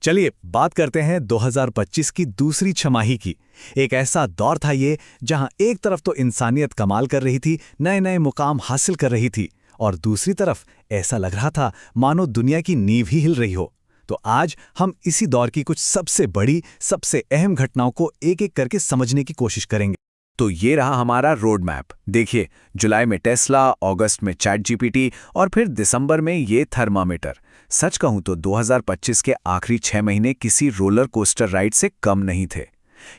चलिए बात करते हैं 2025 की दूसरी छमाही की। एक ऐसा दौर था ये जहां एक तरफ तो इंसानियत कमाल कर रही थी, नए नए मुकाम हासिल कर रही थी, और दूसरी तरफ ऐसा लग रहा था मानो दुनिया की नींव ही हिल रही हो। तो आज हम इसी दौर की कुछ सबसे बड़ी, सबसे अहम घटनाओं को एक एक करके समझने की कोशिश करेंगे। तो ये रहा हमारा रोड मैप। देखिए, जुलाई में टेस्ला, अगस्त में चैट जीपीटी और फिर दिसंबर में ये थर्मामीटर। सच कहूं तो 2025 के आखिरी 6 महीने किसी रोलर कोस्टर राइड से कम नहीं थे।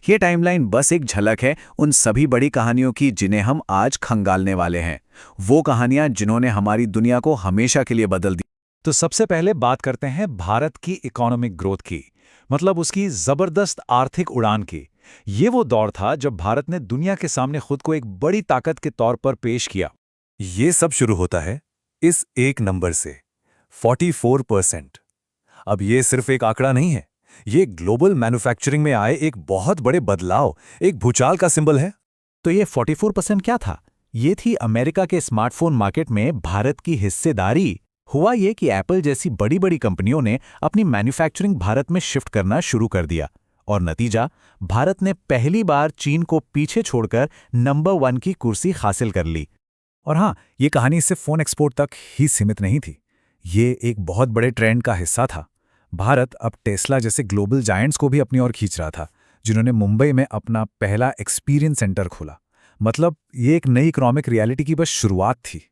ये टाइमलाइन बस एक झलक है उन सभी बड़ी कहानियों की जिन्हें हम आज खंगालने वाले हैं। वो कहानियां जिन्होंने हमारी दुनिया को हमेशा के लिए बदल दी। तो सबसे पहले बात करते हैं भारत की इकोनॉमिक ग्रोथ की, मतलब उसकी जबरदस्त आर्थिक उड़ान की। ये वो दौर था जब भारत ने दुनिया के सामने खुद को एक बड़ी ताकत के तौर पर पेश किया। ये सब शुरू होता है इस एक नंबर से, 44%। अब ये सिर्फ एक आंकड़ा नहीं है, ये ग्लोबल मैन्युफैक्चरिंग में आए एक बहुत बड़े बदलाव, एक भूचाल का सिंबल है। तो ये 44% क्या था? ये थी अमेरिका के स्मार्टफोन मार्केट में भारत की हिस्सेदारी। हुआ ये कि एप्पल जैसी बड़ी बड़ी कंपनियों ने अपनी मैन्युफैक्चरिंग भारत में शिफ्ट करना शुरू कर दिया, और नतीजा, भारत ने पहली बार चीन को पीछे छोड़कर नंबर 1 की कुर्सी हासिल कर ली। और हाँ, ये कहानी सिर्फ फोन एक्सपोर्ट तक ही सीमित नहीं थी, ये एक बहुत बड़े ट्रेंड का हिस्सा था। भारत अब टेस्ला जैसे ग्लोबल जायंट्स को भी अपनी ओर खींच रहा था, जिन्होंने मुंबई में अपना पहला एक्सपीरियंस सेंटर खोला। मतलब ये एक नई इकोनॉमिक रियलिटी की बस शुरुआत थी।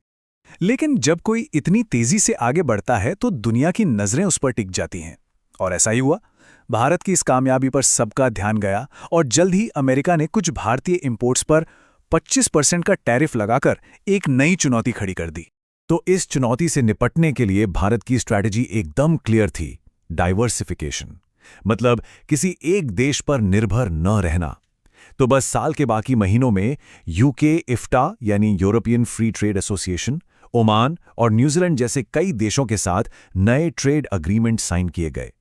लेकिन जब कोई इतनी तेजी से आगे बढ़ता है तो दुनिया की नजरें उस पर टिक जाती हैं, और ऐसा ही हुआ। भारत की इस कामयाबी पर सबका ध्यान गया, और जल्द ही अमेरिका ने कुछ भारतीय इंपोर्ट्स पर 25% का टैरिफ लगाकर एक नई चुनौती खड़ी कर दी। तो इस चुनौती से निपटने के लिए भारत की स्ट्रैटेजी एकदम क्लियर थी, डाइवर्सिफिकेशन। मतलब किसी एक देश पर निर्भर न रहना। तो बस साल के बाकी महीनों में यूके इफ्टा यानी European free trade association, Oman और न्यूजीलैंड जैसे कई देशों के साथ नए ट्रेड अग्रीमेंट साइन किए गए।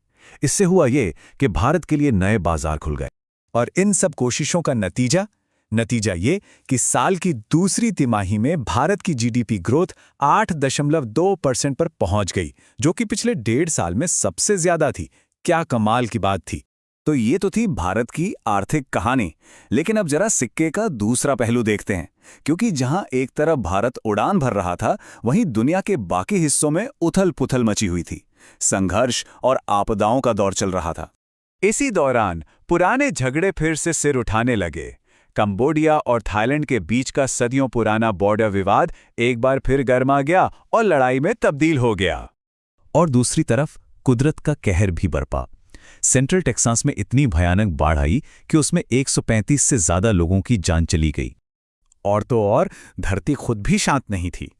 इससे हुआ ये कि भारत के लिए नए बाजार खुल गए। और इन सब कोशिशों का नतीजा ये कि साल की दूसरी तिमाही में भारत की जीडीपी ग्रोथ 8.2% पर पहुंच गई, जो कि पिछले 1.5 साल में सबसे ज्यादा थी। क्या कमाल की बात थी। तो ये तो थी भारत की आर्थिक कहानी। लेकिन अब जरा सिक्के का दूसरा पहलू देखते हैं, क्योंकि जहां एक तरफ भारत उड़ान भर रहा था, वहीं दुनिया के बाकी हिस्सों में उथल-पुथल मची हुई थी। संघर्ष और आपदाओं का दौर चल रहा था। इसी दौरान पुराने झगड़े फिर से सिर उठाने लगे। कंबोडिया और थाईलैंड के बीच का सदियों पुराना बॉर्डर विवाद एक बार फिर गर्मा गया और लड़ाई में तब्दील हो गया। और दूसरी तरफ कुदरत का कहर भी बरपा। सेंट्रल टेक्सास में इतनी भयानक बाढ़ आई कि उसमें 135 से ज्यादा लोगों की जान चली गई। और तो और धरती खुद भी शांत नहीं थी।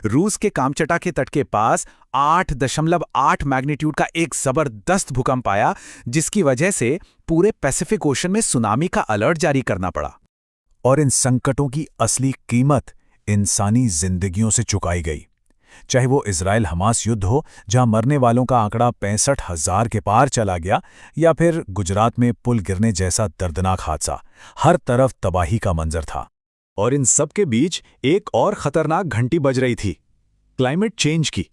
रूस के कामचटा के तट के पास 8.8 मैग्नीट्यूड का एक जबरदस्त भूकंप आया, जिसकी वजह से पूरे पैसिफिक ओशन में सुनामी का अलर्ट जारी करना पड़ा। और इन संकटों की असली कीमत इंसानी जिंदगियों से चुकाई गई। चाहे वो इजराइल हमास युद्ध हो, जहां मरने वालों का आंकड़ा 65,000 के पार चला गया, या फिर गुजरात में पुल गिरने जैसा दर्दनाक हादसा, हर तरफ तबाही का मंजर था। और इन सब के बीच एक और खतरनाक घंटी बज रही थी, क्लाइमेट चेंज की।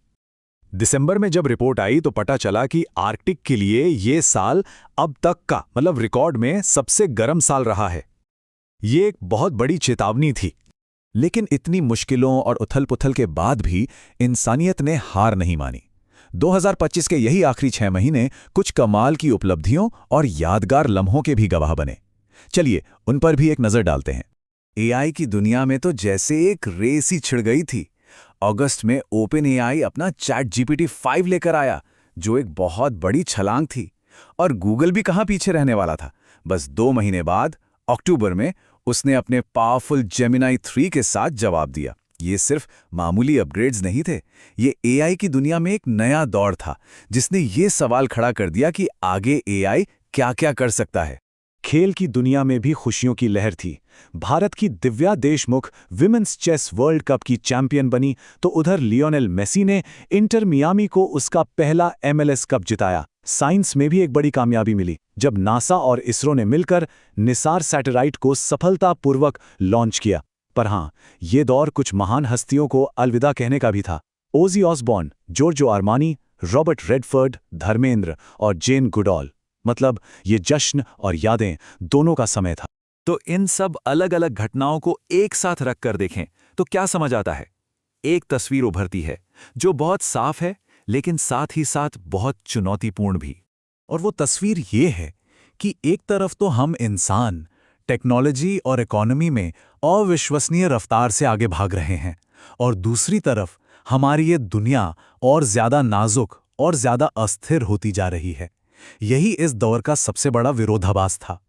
दिसंबर में जब रिपोर्ट आई तो पता चला कि आर्कटिक के लिए ये साल अब तक का, मतलब रिकॉर्ड में सबसे गर्म साल रहा है। ये एक बहुत बड़ी चेतावनी थी। लेकिन इतनी मुश्किलों और उथल-पुथल के बाद भी इंसानियत ने हार नहीं मानी। 2025 के यही आखिरी 6 महीने कुछ कमाल की उपलब्धियों और यादगार लम्हों के भी गवाह बने। चलिए उन पर भी एक नजर डालते हैं। एआई की दुनिया में तो जैसे एक रेस ही छिड़ गई थी। अगस्त में ओपन एआई अपना चैट जीपीटी 5 लेकर आया, जो एक बहुत बड़ी छलांग थी। और गूगल भी कहाँ पीछे रहने वाला था। बस 2 महीने बाद अक्टूबर में उसने अपने पावरफुल जेमिनी 3 के साथ जवाब दिया। ये सिर्फ मामूली अपग्रेड्स नहीं थे, ये एआई की दुनिया में एक नया दौर था, जिसने ये सवाल खड़ा कर दिया कि आगे एआई क्या-क्या कर सकता है। खेल की दुनिया में भी खुशियों की लहर थी। भारत की Divya Deshmukh women's chess world cup की चैंपियन बनी, तो उधर लियोनेल मेसी ने इंटर मियामी को उसका पहला MLS कप जिताया। साइंस में भी एक बड़ी कामयाबी मिली, जब नासा और इसरो ने मिलकर निसार सैटेलाइट को सफलतापूर्वक लॉन्च किया। पर हाँ, ये दौर कुछ महान हस्तियों को अलविदा कहने का भी था। ओजी ऑसबॉर्न, जॉर्जो आर्मानी, रॉबर्ट रेडफोर्ड, धर्मेंद्र और जेन गुडॉल। मतलब ये जश्न और यादें दोनों का समय था। तो इन सब अलग अलग घटनाओं को एक साथ रखकर देखें तो क्या समझ आता है? एक तस्वीर उभरती है जो बहुत साफ है, लेकिन साथ ही साथ बहुत चुनौतीपूर्ण भी। और वो तस्वीर ये है कि एक तरफ तो हम इंसान टेक्नोलॉजी और इकोनॉमी में अविश्वसनीय रफ्तार से आगे भाग रहे हैं, और दूसरी तरफ हमारी ये दुनिया और ज्यादा नाजुक और ज्यादा अस्थिर होती जा रही है। यही इस दौर का सबसे बड़ा विरोधाभास था।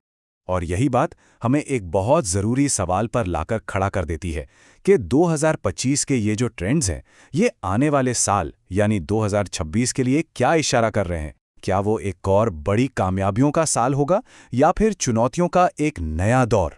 और यही बात हमें एक बहुत ज़रूरी सवाल पर लाकर खड़ा कर देती है कि 2025 के ये जो ट्रेंड्स हैं, ये आने वाले साल यानी 2026 के लिए क्या इशारा कर रहे हैं? क्या वो एक और बड़ी कामयाबियों का साल होगा या फिर चुनौतियों का एक नया दौर?